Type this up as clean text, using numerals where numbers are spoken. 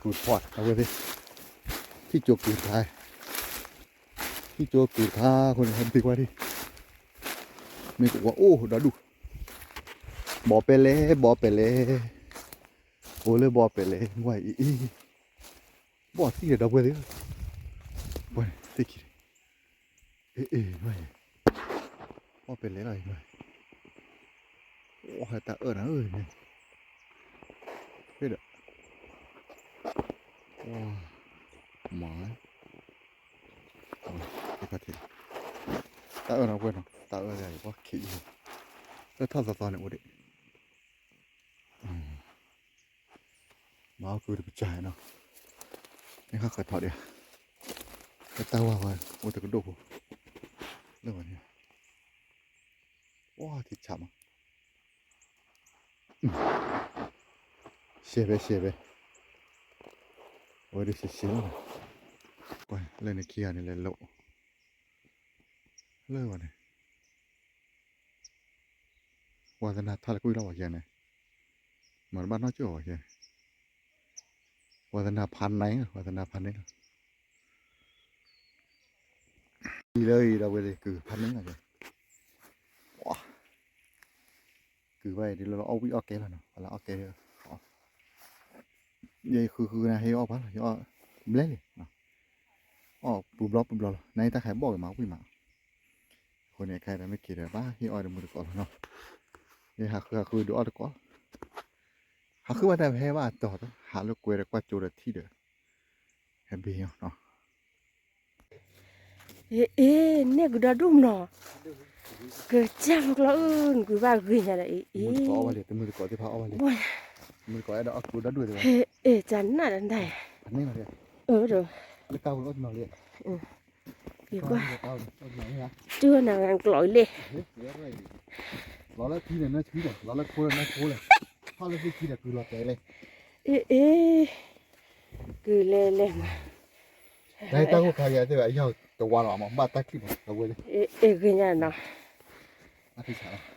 กูดพอดเอาไว้ดิที่โจกูดทายที่โจกูดทาคนทำติกไว้ดิมีกูว่าโอ้ดาดูบอไปเลยบอไปเลยโอ้เลยบอไปเลยไหวอีบอที่เดี๋ยวไปเลยไปที่คิดไหวบอไปเลยอะไรไหวโอ้ยแต่นะเนี่ยเฮ้ยเด้อว้าหมาไอ้กระถิ่นแต่นะเพื่อนแต่อะไรวะขี้แล้วท่าสะท้อนเนี่ยโอ้ดิมาคือจะไปจ่ายเนาะนี่ข้าขัดถอดเดียวแต่ตาว่าว่าโอ้แต่ก็ดูเรื่องวันนี้ว้าที่ฉ่ำเชฟเบ้โอ้ดิเสียเลยไปเล่นในเกียร์นี่เลยโลเลิกวันนี้วาสนาท่าละกุยเราว่าอย่างไงเหมือนบ้านนอกจู่ว่าอย่างวาสนาพันไหนวาสนาพันไหนดีเลยเราไปเลยคือพันนึงอะไรว้าคือไว้ดีเราเอาวิออกเกแล้วเนาะเราออกเกเลยยัยคือนะให้ออกพันให้ออกเล่นเลยเนาะออกปุ๊บล็อกในตาขายบอกมาวิ่งมาคนนี้ใครแต่ไม่คิดเลยบ้าให้ออกเดี๋ยวมือก่อนเนาะยัยหาคือดูออกก่อนหาคือว่าได้ให้ว่าต่อหาลูกเวรกว่าจูดที่เด้อแฮปปี้เนาะเนี่ยกูได้ดูมเนาะกูจ้างแล้วกูว่ากูยังไงมือก่อว่าเลยแต่มือก่อที่พาเอาว่าเลยมือก่อไอ้ดอกกูได้ด้วยเลยจันน่ะนั่นได้อันนี้มาเลยเด้อแล้วก้าวรถมาเลยดีกว่าก้าวรถมาเนี่ยเชื่อนางกลอยเลยล้อแล้วที่เนี่ยน่าชี้เลยล้อแล้วโค้เลยน่าโค้เลยถ้าเราที่ชี้เนี่ยคือเราใจเลยคือเล่มาได้ตั้งกูขายอะไรไอ้เหี้ยตัววันออกมาบ้าตะกี้มาตัวเว้ยกูยังเนาะอาทิตย์